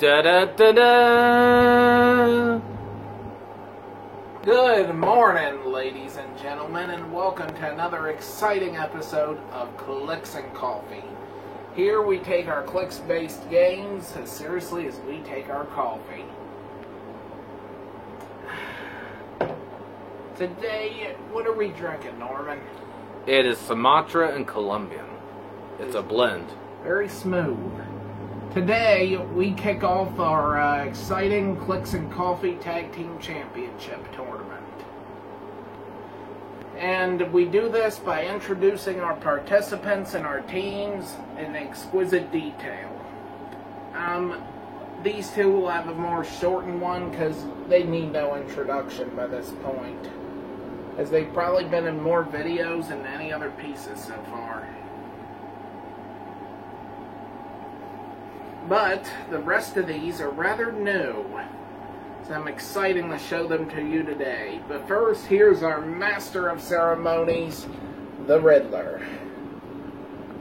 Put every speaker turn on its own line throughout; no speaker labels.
Da da da da. Good morning, ladies and gentlemen, and welcome to another exciting episode of Clicks and Coffee. Here we take our clicks-based games as seriously as we take our coffee. Today, what are we drinking, Norman? It is Sumatra and Colombian. It's a blend.
Very smooth. Today, we kick off our exciting Clicks and Coffee Tag Team Championship tournament. And we do this by introducing our participants and our teams in exquisite detail. These two will have a more shortened one because they need no introduction by this point, as they've probably been in more videos than any other pieces so far. But the rest of these are rather new, so I'm excited to show them to you today. But first, here's our master of ceremonies, the Riddler.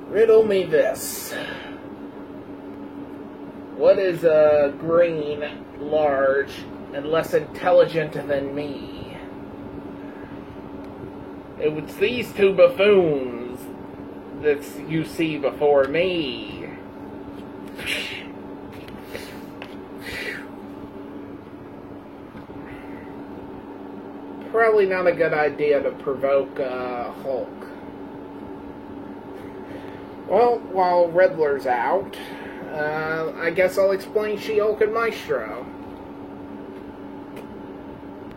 Riddle me this. What is a green, large, and less intelligent than me? It's these two buffoons that you see before me. Probably not a good idea to provoke Hulk. Well, while Riddler's out, I guess I'll explain She-Hulk and Maestro.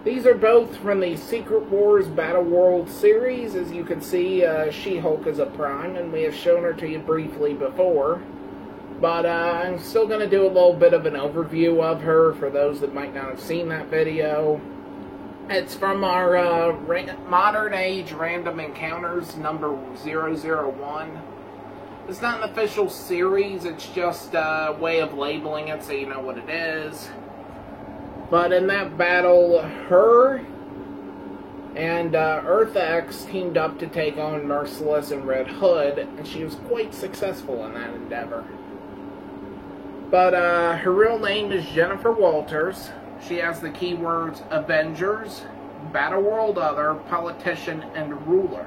These are both from the Secret Wars Battle World series. As you can see, She-Hulk is a Prime, and we have shown her to you briefly before. But I'm still going to do a little bit of an overview of her for those that might not have seen that video. It's from our Modern Age Random Encounters number 001. It's not an official series, it's just a way of labeling it so you know what it is. But in that battle, her and Earth X teamed up to take on Merciless and Red Hood, and she was quite successful in that endeavor. But her real name is Jennifer Walters. She has the keywords Avengers, Battleworld Other, Politician, and Ruler.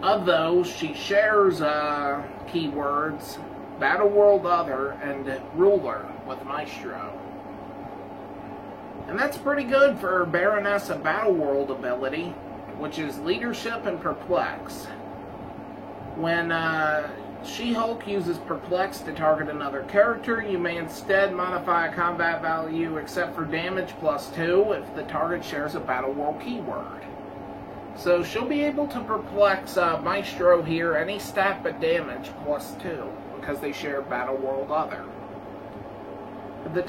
Of those, she shares keywords Battleworld Other and Ruler with Maestro. And that's pretty good for Baroness of Battleworld ability, which is Leadership and Perplex. When She-Hulk uses Perplex to target another character, you may instead modify a combat value except for damage +2 if the target shares a Battle World keyword. So she'll be able to Perplex Maestro here any stat but damage +2 because they share Battle World Other. If the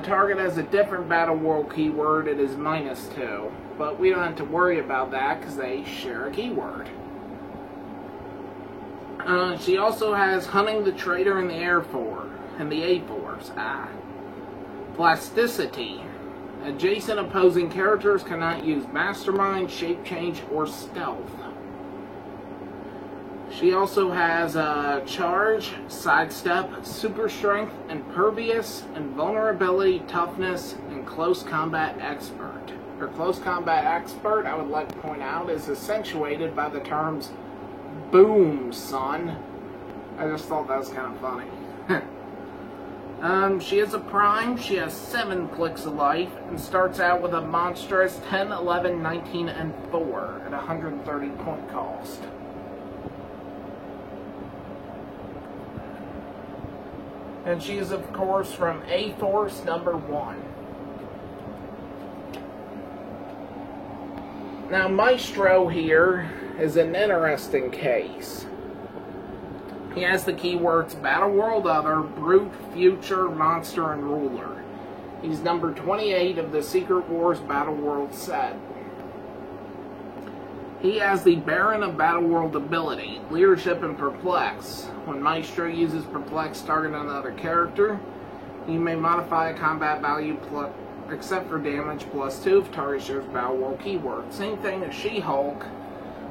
target has a different Battle World keyword, it is -2. But we don't have to worry about that because they share a keyword. She also has Hunting the Traitor in the Air Force, and the A-Force. Plasticity. Adjacent opposing characters cannot use Mastermind, Shape Change, or Stealth. She also has Charge, Sidestep, Super Strength, Impervious, and Vulnerability, Toughness, and Close Combat Expert. Her Close Combat Expert, I would like to point out, is accentuated by the terms "Boom, son." I just thought that was kind of funny. She is a Prime. She has 7 clicks of life and starts out with a monstrous 10, 11, 19, and 4 at 130 point cost. And she is, of course, from A-Force number 1. Now, Maestro here is an interesting case. He has the keywords Battleworld Other, Brute, Future, Monster, and Ruler. He's number 28 of the Secret Wars Battleworld set. He has the Baron of Battleworld ability, Leadership and Perplex. When Maestro uses Perplex target another character, you may modify a combat value except for damage +2 if target shares Battleworld keyword. Same thing as She-Hulk,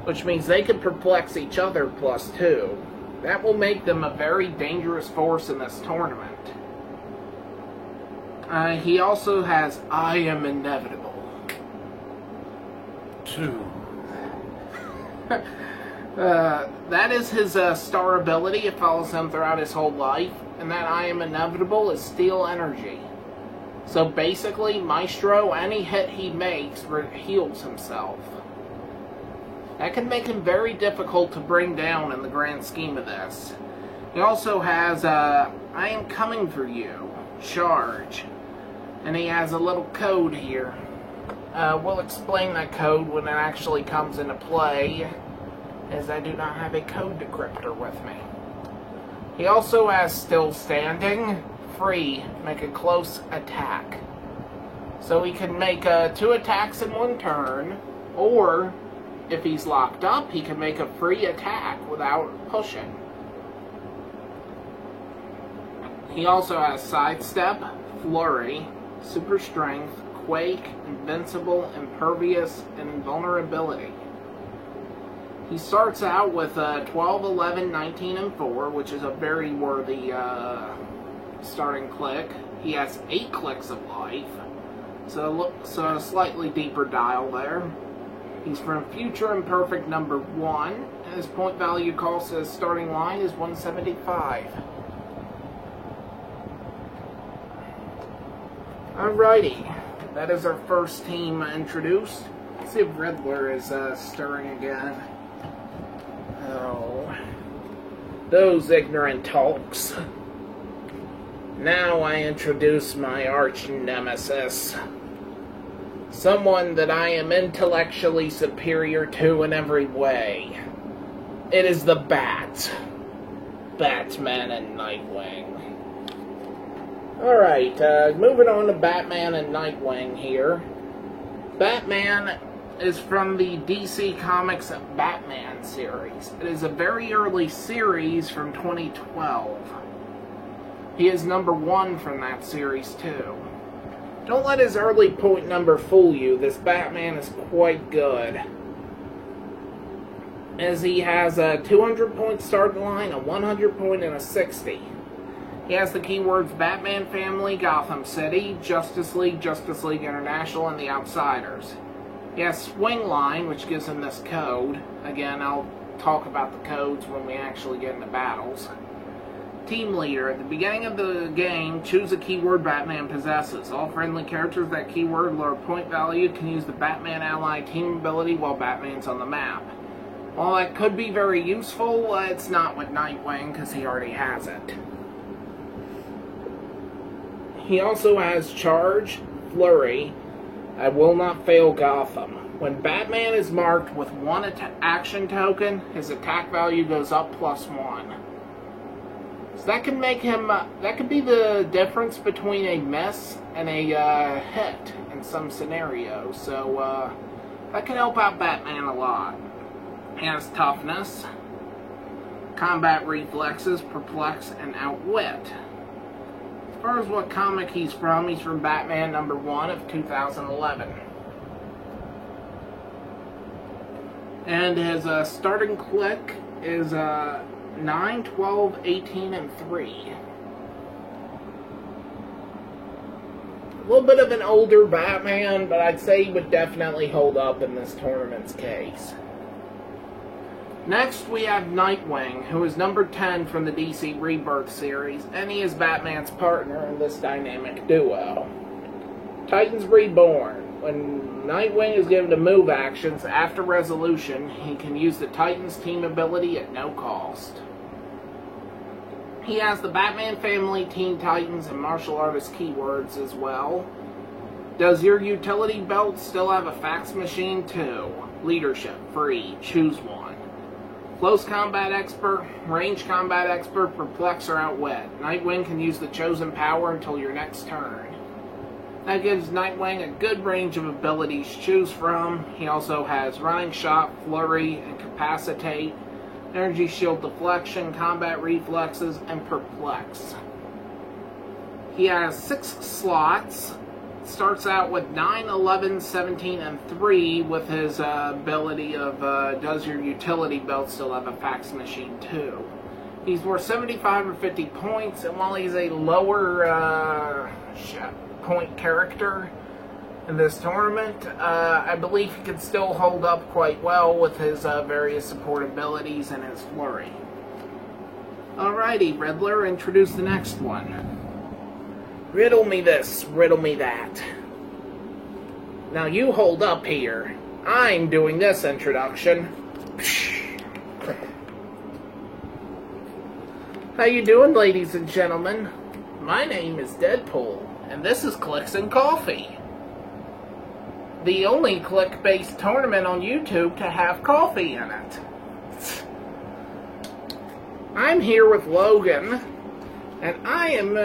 which means they can perplex each other +2. That will make them a very dangerous force in this tournament. He also has I Am Inevitable. 2. That is his star ability. It follows him throughout his whole life. And that I Am Inevitable is Steel Energy. So basically, Maestro, any hit he makes, heals himself. That can make him very difficult to bring down in the grand scheme of this. He also has I Am Coming For You, Charge. And he has a little code here. We'll explain that code when it actually comes into play, as I do not have a code decryptor with me. He also has Still Standing, Free, make a close attack. So he can make 2 attacks in 1 turn, or if he's locked up, he can make a free attack without pushing. He also has Sidestep, Flurry, Super Strength, Quake, Invincible, Impervious, and Invulnerability. He starts out with 12, 11, 19, and 4, which is a very worthy starting click. He has 8 clicks of life, so a slightly deeper dial there. He's from Future Imperfect number 1, and his point value cost as starting line is 175. Alrighty, that is our first team introduced. Let's see if Riddler is stirring again. Oh, those ignorant talks. Now I introduce my arch nemesis. Someone that I am intellectually superior to in every way. It is the Bat. Batman and Nightwing. Alright, moving on to Batman and Nightwing here. Batman is from the DC Comics Batman series. It is a very early series from 2012. He is number 1 from that series too. Don't let his early point number fool you. This Batman is quite good, as he has a 200 point starting line, a 100 point, and a 60. He has the keywords Batman Family, Gotham City, Justice League International, and The Outsiders. He has Swing Line, which gives him this code. Again, I'll talk about the codes when we actually get into battles. Team Leader. At the beginning of the game, choose a keyword Batman possesses. All friendly characters with that keyword lower point value can use the Batman Ally team ability while Batman's on the map. While that could be very useful, it's not with Nightwing because he already has it. He also has Charge, Flurry, I Will Not Fail Gotham. When Batman is marked with 1 action token, his attack value goes up +1. So that can make him, that could be the difference between a miss and a hit in some scenarios. So that can help out Batman a lot. He has Toughness, Combat Reflexes, Perplex, and Outwit. As far as what comic he's from Batman number 1 of 2011. And his starting click is 9, 12, 18, and 3. A little bit of an older Batman, but I'd say he would definitely hold up in this tournament's case. Next, we have Nightwing, who is number 10 from the DC Rebirth series, and he is Batman's partner in this dynamic duo. Titans Reborn. When Nightwing is given to move actions after resolution, he can use the Titans team ability at no cost. He has the Batman Family, Teen Titans, and Martial Artist keywords as well. Does your utility belt still have a fax machine too? Leadership, free, choose one. Close Combat Expert, Range Combat Expert, Perplex, or Outwit. Nightwing can use the chosen power until your next turn. That gives Nightwing a good range of abilities to choose from. He also has Running Shot, Flurry, Incapacitate, Energy Shield Deflection, Combat Reflexes, and Perplex. He has 6 slots. Starts out with 9, 11, 17, and 3 with his ability of does your utility belt still have a fax machine too. He's worth 75 or 50 points, and while he's a lower point character in this tournament, I believe he can still hold up quite well with his various support abilities and his flurry. Alrighty, Riddler, introduce the next one. Riddle me this, riddle me that. Now you hold up here. I'm doing this introduction. How you doing, ladies and gentlemen? My name is Deadpool, and this is Clicks and Coffee. The only click-based tournament on YouTube to have coffee in it. I'm here with Logan, and I am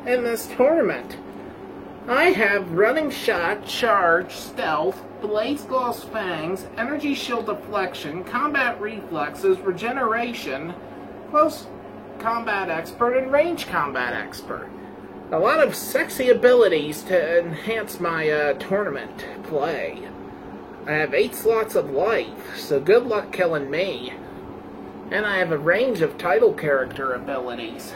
in this tournament. I have Running Shot, Charge, Stealth, Blaze Gloss Fangs, Energy Shield Deflection, Combat Reflexes, Regeneration, Close Combat Expert, and Range Combat Expert. A lot of sexy abilities to enhance my tournament play. I have 8 slots of life, so good luck killing me. And I have a range of title character abilities.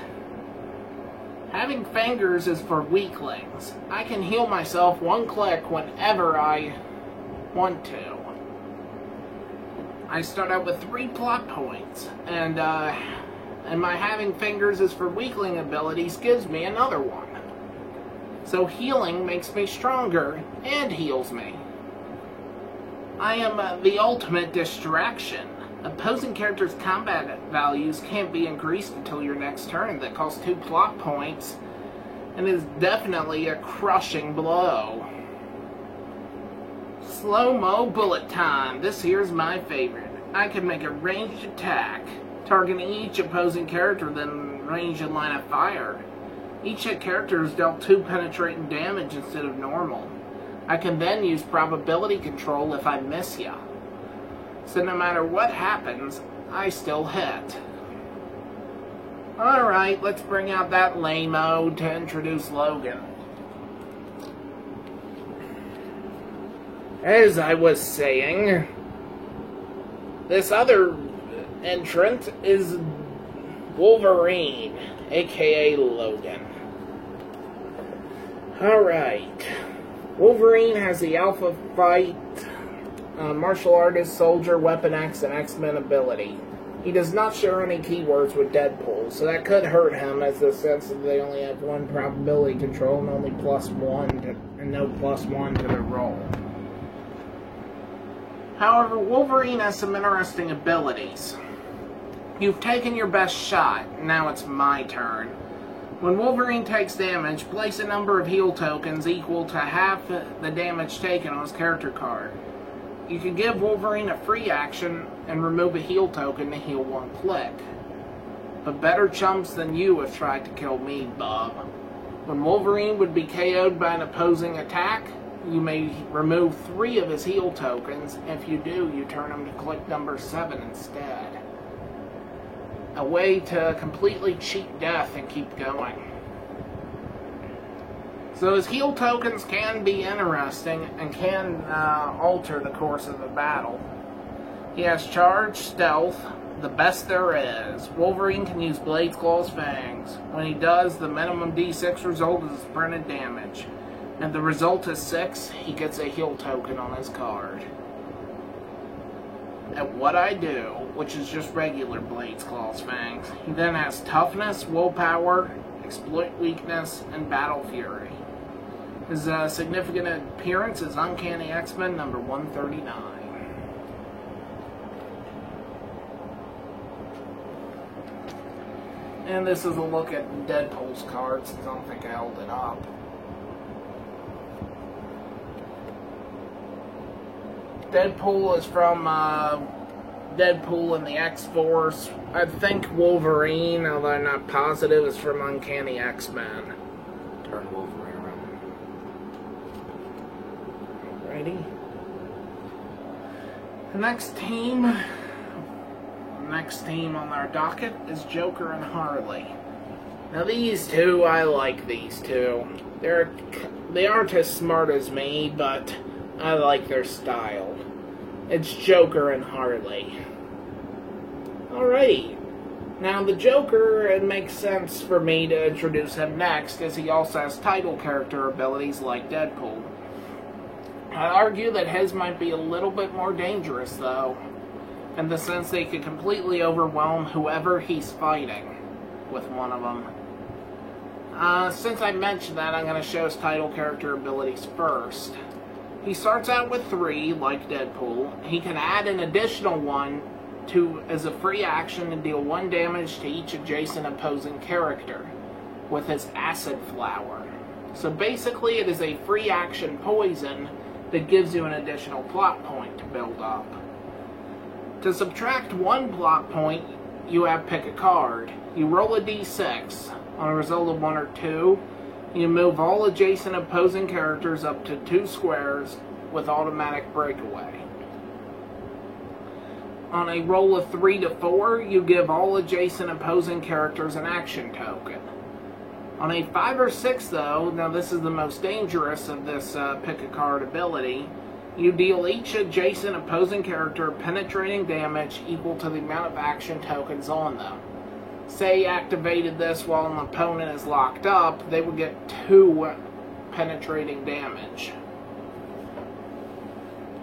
Having fingers is for weaklings. I can heal myself one click whenever I want to. I start out with 3 plot points, and my having fingers is for weakling abilities gives me another one. So healing makes me stronger and heals me. I am the ultimate distraction. Opposing characters' combat values can't be increased until your next turn. That costs 2 plot points and is definitely a crushing blow. Slow-mo bullet time. This here's my favorite. I can make a ranged attack, targeting each opposing character, then range and line of fire. Each hit character is dealt 2 penetrating damage instead of normal. I can then use probability control if I miss ya. So no matter what happens, I still hit. Alright, let's bring out that lame-o to introduce Logan. As I was saying, this other entrant is Wolverine, aka Logan. Alright. Wolverine has the Alpha Fight, Martial Artist, Soldier, Weapon X, and X-Men ability. He does not share any keywords with Deadpool, so that could hurt him, as the sense that they only have 1 probability control and only +1 and no +1 to their roll. However, Wolverine has some interesting abilities. You've taken your best shot, now it's my turn. When Wolverine takes damage, place a number of heal tokens equal to half the damage taken on his character card. You can give Wolverine a free action and remove a heal token to heal 1 click. But better chumps than you have tried to kill me, bub. When Wolverine would be KO'd by an opposing attack, you may remove 3 of his heal tokens. If you do, you turn him to click number 7 instead. A way to completely cheat death and keep going. So his heal tokens can be interesting and can alter the course of the battle. He has Charge, Stealth, the best there is. Wolverine can use Blaze Claws Fangs. When he does, the minimum D6 result is printed damage. And the result is 6, he gets a heal token on his card. At what I do, which is just regular Blaze Claws Fangs, he then has Toughness, Willpower, Exploit Weakness, and Battle Fury. His significant appearance is Uncanny X-Men number 139. And this is a look at Deadpool's card, since I don't think I held it up. Deadpool is from Deadpool and the X-Force. I think Wolverine, although I'm not positive, is from Uncanny X-Men. Turn Wolverine around. Alrighty. The next team on our docket is Joker and Harley. Now these two, I like these two. They aren't as smart as me, but I like their style. It's Joker and Harley. Alrighty. Now, the Joker, it makes sense for me to introduce him next, as he also has title character abilities like Deadpool. I'd argue that his might be a little bit more dangerous, though, in the sense they could completely overwhelm whoever he's fighting with one of them. Since I mentioned that, I'm going to show his title character abilities first. He starts out with 3, like Deadpool. He can add an additional one as a free action to deal 1 damage to each adjacent opposing character with his Acid Flower. So basically it is a free action poison that gives you an additional plot point to build up. To subtract 1 plot point, you have pick a card. You roll a d6. On a result of 1 or 2, you move all adjacent opposing characters up to 2 squares with automatic breakaway. On a roll of 3 to 4, you give all adjacent opposing characters an action token. On a 5 or 6, though, now this is the most dangerous of this pick-a-card ability, you deal each adjacent opposing character penetrating damage equal to the amount of action tokens on them. Say you activated this while an opponent is locked up, they would get 2 penetrating damage.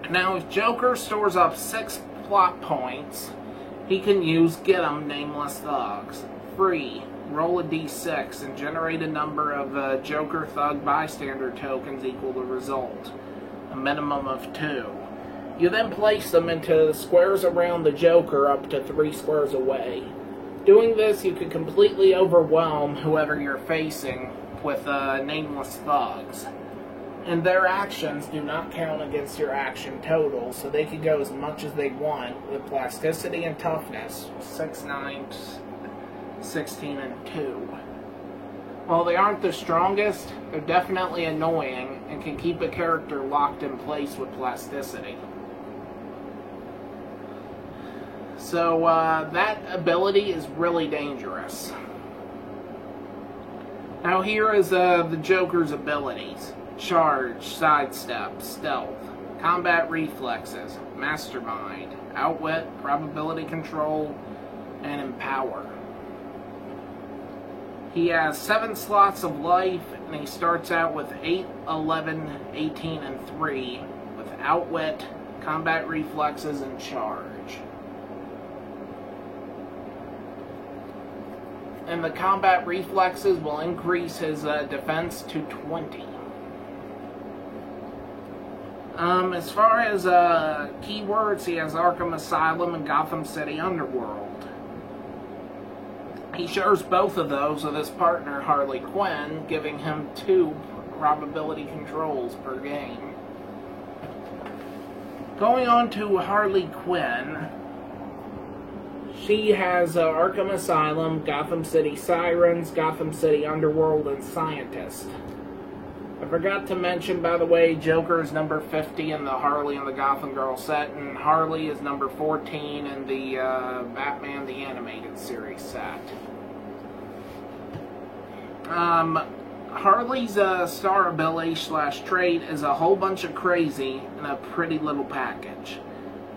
Now, if Joker stores up 6 plot points, he can use Get 'em Nameless Thugs. Free. Roll a d6 and generate a number of Joker Thug bystander tokens equal the result. A minimum of 2. You then place them into the squares around the Joker up to 3 squares away. Doing this, you can completely overwhelm whoever you're facing with Nameless Thugs. And their actions do not count against your action total, so they can go as much as they want with plasticity and toughness, 6, 9, 16, and 2. While they aren't the strongest, they're definitely annoying and can keep a character locked in place with plasticity. So that ability is really dangerous. Now here is the Joker's abilities. Charge, Sidestep, Stealth, Combat Reflexes, Mastermind, Outwit, Probability Control, and Empower. He has 7 slots of life, and he starts out with 8, 11, 18, and 3, with Outwit, Combat Reflexes, and Charge. And the Combat Reflexes will increase his defense to 20. As far as keywords, he has Arkham Asylum and Gotham City Underworld. He shares both of those with his partner Harley Quinn, giving him 2 probability controls per game. Going on to Harley Quinn, she has Arkham Asylum, Gotham City Sirens, Gotham City Underworld, and Scientist. I forgot to mention, by the way, Joker is number 50 in the Harley and the Gotham Girl set, and Harley is number 14 in the Batman the Animated Series set. Harley's star ability / trait is a whole bunch of crazy in a pretty little package.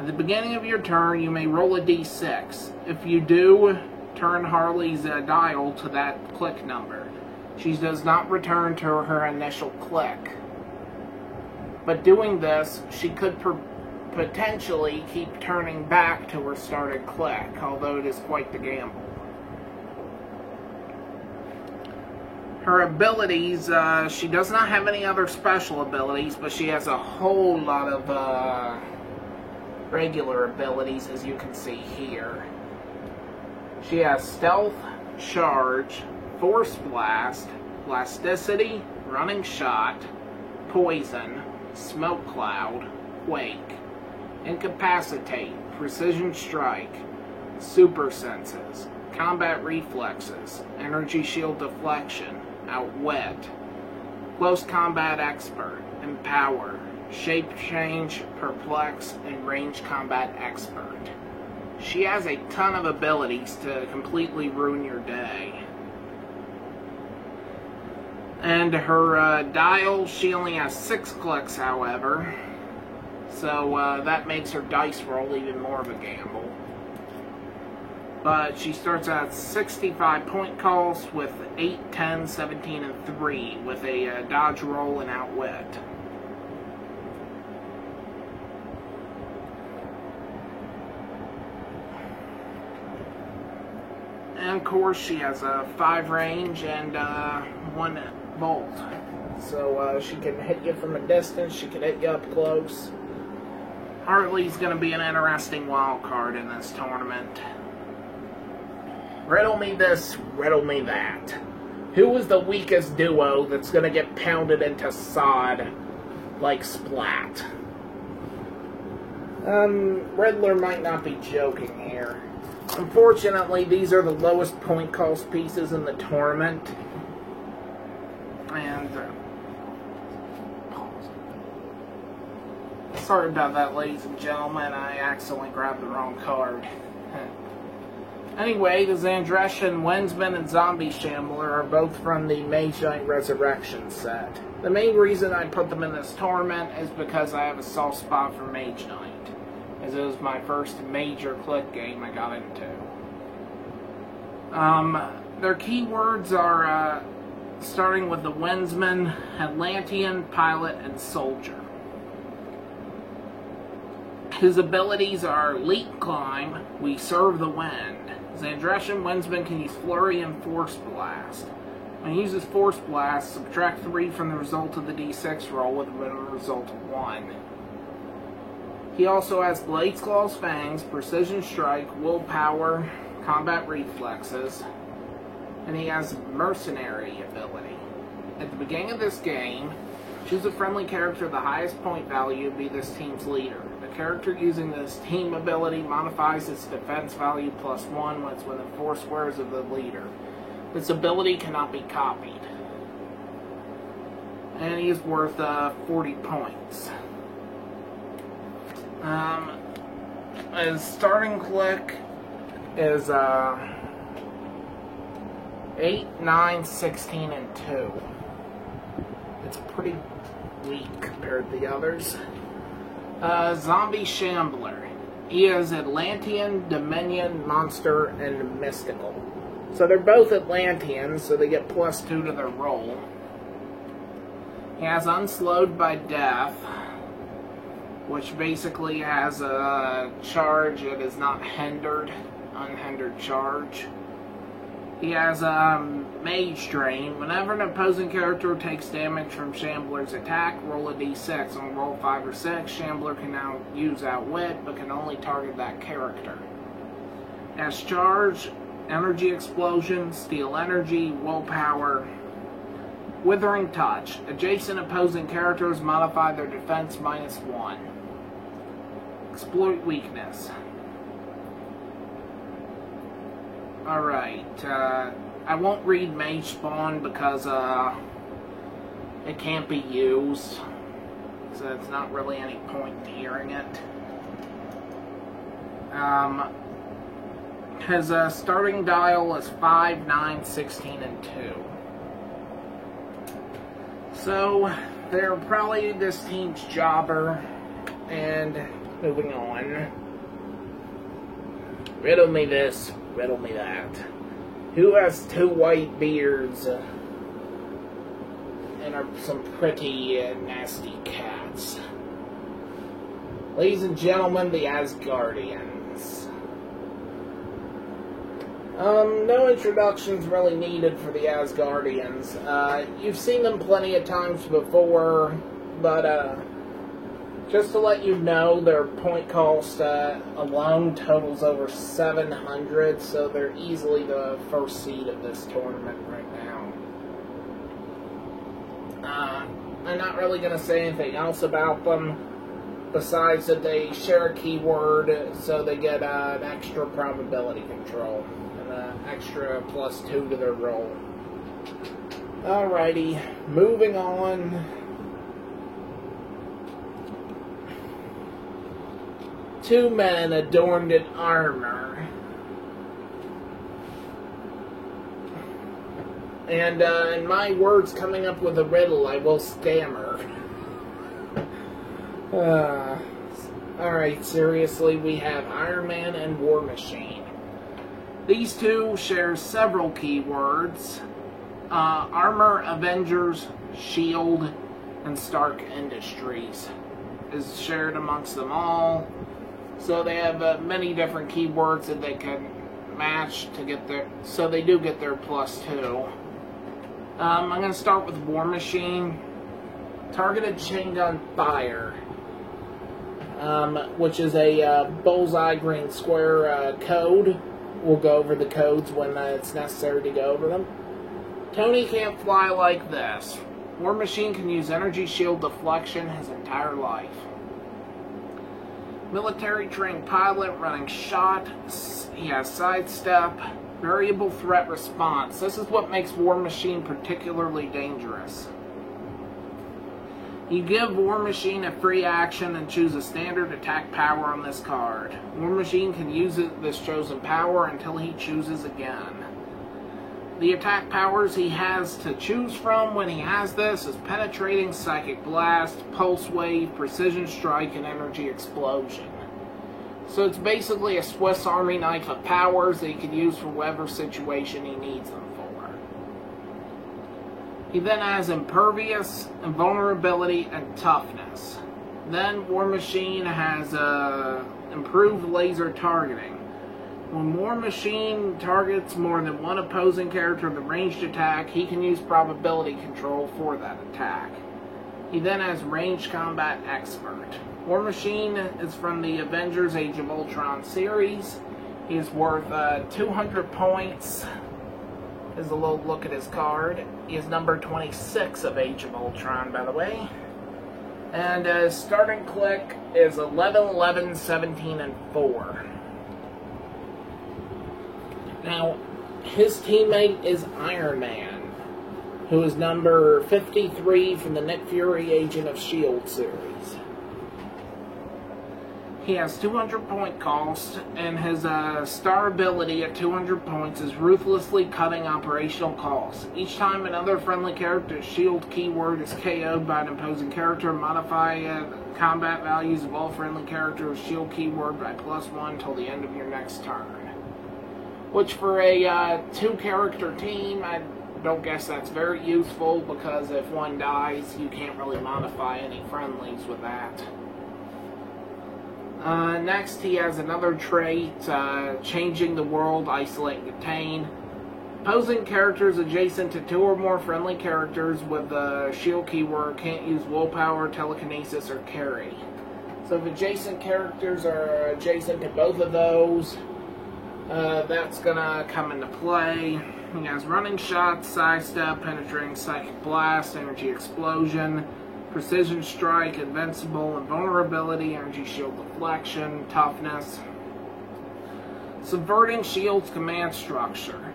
At the beginning of your turn, you may roll a d6. If you do, turn Harley's dial to that click number. She does not return to her initial click. But doing this, she could potentially keep turning back to her started click, although it is quite the gamble. Her abilities, she does not have any other special abilities, but she has a whole lot of regular abilities, as you can see here. She has Stealth, Charge, Force Blast, Plasticity, Running Shot, Poison, Smoke Cloud, Quake, Incapacitate, Precision Strike, Super Senses, Combat Reflexes, Energy Shield Deflection, Outwit, Close Combat Expert, Empower, Shape Change, Perplex, and Range Combat Expert. She has a ton of abilities to completely ruin your day. And her dial, she only has 6 clicks, however, so that makes her dice roll even more of a gamble. But she starts at 65 point calls with 8, 10, 17, and 3 with a dodge roll and outwit. And of course she has a 5 range and 1 bolt. So she can hit you from a distance, she can hit you up close. Hartley's going to be an interesting wild card in this tournament. Riddle me this, riddle me that. Who is the weakest duo that's going to get pounded into sod like Splat? Riddler might not be joking here. Unfortunately, these are the lowest point cost pieces in the tournament. And sorry about that, ladies and gentlemen. I accidentally grabbed the wrong card. Anyway, the Xandressian Wensman and Zombie Shambler are both from the Mage Knight Resurrection set. The main reason I put them in this tournament is because I have a soft spot for Mage Knight, as it was my first major click game I got into. Their keywords are, starting with the Wensman, Atlantean, Pilot, and Soldier. His abilities are Leap Climb, We Serve the Wind. Xandressian Wensman can use Flurry and Force Blast. When he uses Force Blast, subtract 3 from the result of the D6 roll with a minimum result of 1. He also has Blades, Claws, Fangs, Precision Strike, Willpower, Combat Reflexes, and he has Mercenary ability. At the beginning of this game, choose a friendly character of the highest point value to be this team's leader. The character using this team ability modifies its defense value +1 when it's within 4 squares of the leader. This ability cannot be copied. And he is worth 40 points. His starting click is 8, 9, 16, and 2. It's pretty weak compared to the others. Zombie Shambler. He is Atlantean, Dominion, Monster, and Mystical. So they're both Atlanteans, so they get +2 to their roll. He has Unslowed by Death, which basically has a charge that is not hindered, unhindered charge. He has Mage Drain. Whenever an opposing character takes damage from Shambler's attack, roll a d6. On roll 5 or 6, Shambler can now use Outwit, but can only target that character. As Charge, Energy Explosion, Steal Energy, Willpower, Withering Touch. Adjacent opposing characters modify their defense -1. Exploit Weakness. Alright, I won't read Mage Spawn because it can't be used, so it's not really any point in hearing it. His starting dial is 5, 9, 16, and 2. So, they're probably this team's jobber, and moving on. Riddle me this, riddle me that. Who has 2 white beards and are some pretty nasty cats? Ladies and gentlemen, the Asgardians. No introductions really needed for the Asgardians. You've seen them plenty of times before, but just to let you know, their point cost alone totals over 700, so they're easily the first seed of this tournament right now. I'm not really going to say anything else about them, besides that they share a keyword, so they get an extra probability control, and an extra +2 to their roll. Alrighty, moving on. Two men adorned in armor. And in my words, coming up with a riddle, I will stammer. Alright, seriously, we have Iron Man and War Machine. These two share several keywords. Armor, Avengers, Shield, and Stark Industries is shared amongst them all. So they have many different keywords that they can match to get their, so they do get their +2. I'm going to start with War Machine. Targeted chain gun fire, which is a bullseye green square code. We'll go over the codes when it's necessary to go over them. Tony can't fly like this. War Machine can use energy shield deflection his entire life. Military trained pilot running shot. He has sidestep. Variable threat response. This is what makes War Machine particularly dangerous. You give War Machine a free action and choose a standard attack power on this card. War Machine can use this chosen power until he chooses again. The attack powers he has to choose from when he has this is Penetrating, Psychic Blast, Pulse Wave, Precision Strike, and Energy Explosion. So it's basically a Swiss Army knife of powers that he can use for whatever situation he needs them for. He then has Impervious, Invulnerability, and Toughness. Then War Machine has Improved Laser Targeting. When War Machine targets more than one opposing character with a ranged attack, he can use probability control for that attack. He then has Ranged Combat Expert. War Machine is from the Avengers Age of Ultron series. He is worth 200 points. Here's a little look at his card. He is number 26 of Age of Ultron, by the way. And his starting click is 11, 11, 17, and 4. Now, his teammate is Iron Man, who is number 53 from the Nick Fury Agent of S.H.I.E.L.D. series. He has 200 point cost, and his star ability at 200 points is Ruthlessly Cutting Operational Costs. Each time another friendly character's shield keyword is KO'd by an opposing character, modify combat values of all friendly characters' shield keyword by +1 until the end of your next turn. Which for a 2-character team, I don't guess that's very useful, because if one dies, you can't really modify any friendlies with that. Next, he has another trait, Changing the World, Isolate and Contain. Opposing characters adjacent to 2 or more friendly characters with the shield keyword can't use Willpower, Telekinesis, or Carry. So if adjacent characters are adjacent to both of those, that's gonna come into play. He has Running Shot, Sidestep, Penetrating Psychic Blast, Energy Explosion, Precision Strike, Invincible, Invulnerability, Energy Shield Deflection, Toughness. Subverting Shield's command structure.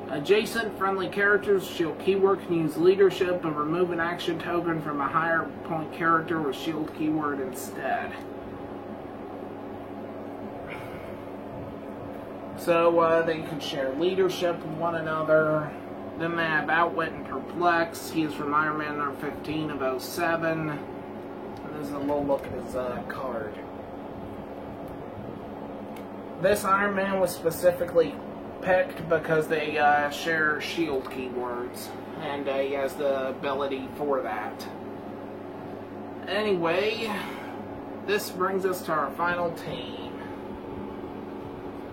Adjacent friendly charact's shield keyword can use Leadership and remove an action token from a higher point character with shield keyword instead. So they can share leadership with one another. Then they have Outwit and Perplex. He is from Iron Man number 15 of 07. And this is a little look at his card. This Iron Man was specifically picked because they share shield keywords. And he has the ability for that. Anyway, this brings us to our final team.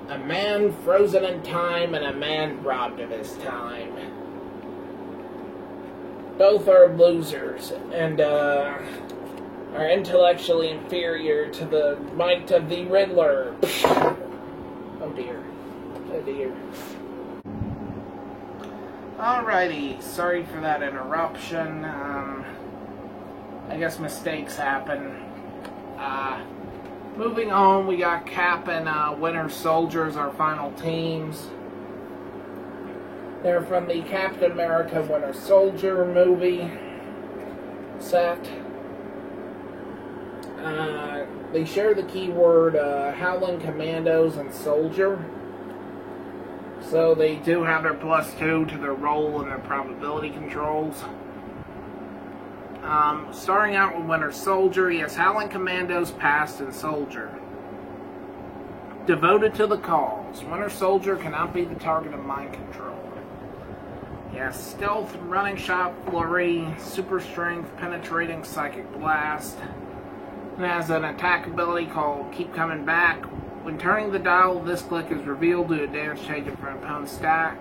A man frozen in time and a man robbed of his time. Both are losers and are intellectually inferior to the might of the Riddler. Oh dear. Oh dear. Alrighty, sorry for that interruption. I guess mistakes happen. Moving on, we got Cap and Winter Soldier as our final teams. They're from the Captain America Winter Soldier movie set. They share the keyword Howling Commandos and Soldier. So they do have their +2 to their role and their probability controls. Starting out with Winter Soldier, he has Howling Commandos, Past, and Soldier. Devoted to the cause. Winter Soldier cannot be the target of mind control. He has stealth, running shot, flurry, super strength, penetrating psychic blast. It has an attack ability called Keep Coming Back. When turning the dial, this click is revealed due to damage taken from an opponent's stack.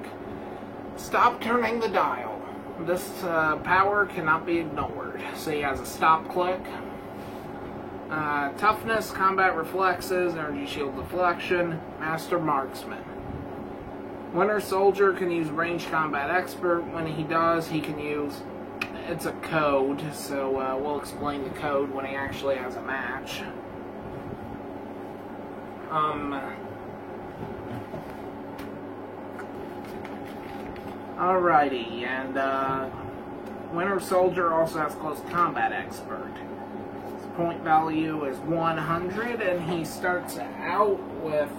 Stop turning the dial. This power cannot be ignored. So he has a stop click. Toughness, combat reflexes, energy shield deflection, master marksman. Winter Soldier can use ranged combat expert. When he does, he can use... It's a code, so we'll explain the code when he actually has a match. Alrighty, and Winter Soldier also has close combat expert. His point value is 100, and he starts out with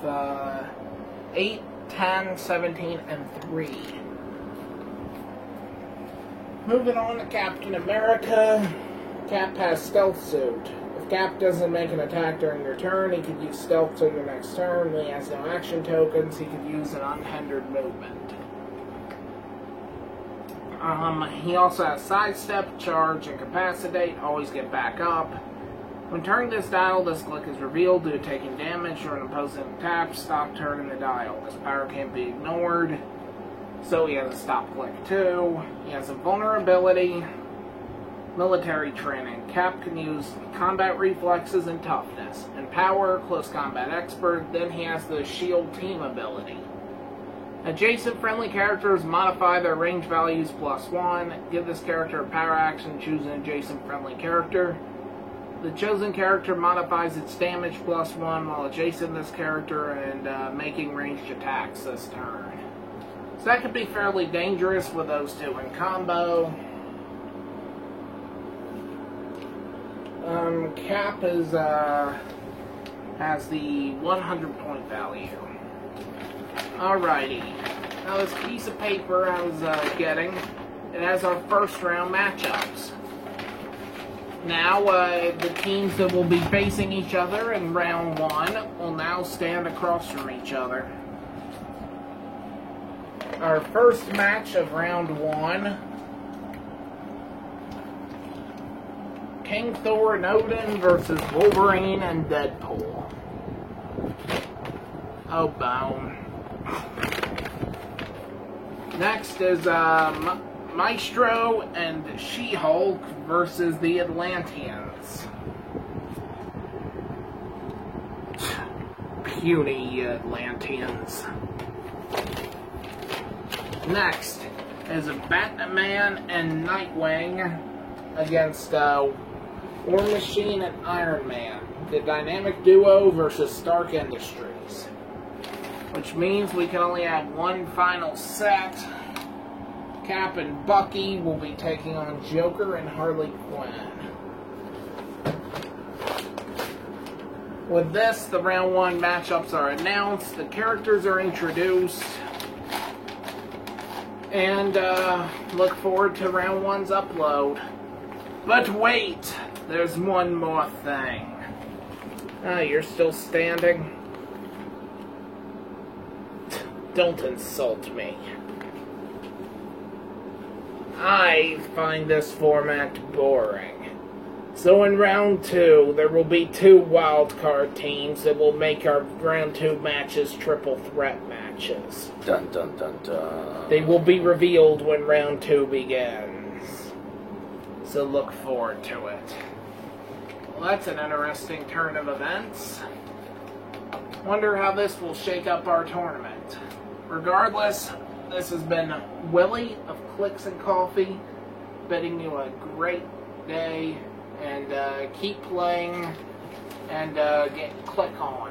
8, 10, 17, and 3. Moving on to Captain America. Cap has Stealth Suit. If Cap doesn't make an attack during your turn, he could use Stealth till your next turn. When he has no action tokens, he could use an unhindered movement. He also has Sidestep, Charge, Incapacitate, Always Get Back Up. When turning this dial, this click is revealed due to taking damage or an opposing attack. Stop turning the dial. This power can't be ignored. So he has a stop click too. He has a vulnerability, military training. Cap can use combat reflexes and toughness. And power, close combat expert. Then he has the shield team ability. Adjacent friendly characters modify their range values +1. Give this character a power action, choose an adjacent friendly character. The chosen character modifies its damage +1 while adjacent to this character and making ranged attacks this turn. So that could be fairly dangerous with those two in combo. Cap is has the 100 point value. Alrighty. Now this piece of paper I was getting, it has our first round matchups. Now the teams that will be facing each other in round 1 will now stand across from each other. Our first match of round 1. King Thor and Odin versus Wolverine and Deadpool. Oh, bone. Next is Maestro and She-Hulk versus the Atlanteans. Puny Atlanteans. Next is Batman and Nightwing against War Machine and Iron Man. The Dynamic Duo versus Stark Industries. Which means we can only have one final set. Cap and Bucky will be taking on Joker and Harley Quinn. With this, the round 1 matchups are announced, the characters are introduced, and look forward to round 1's upload. But wait, there's one more thing. Ah, you're still standing? Don't insult me. I find this format boring. So in round 2, there will be 2 wildcard teams that will make our round 2 matches triple threat matches.
Dun dun dun dun.
They will be revealed when round 2 begins. So look forward to it. Well, that's an interesting turn of events. Wonder how this will shake up our tournament. Regardless, this has been Willie of Clicks and Coffee, bidding you a great day, and keep playing, and click on.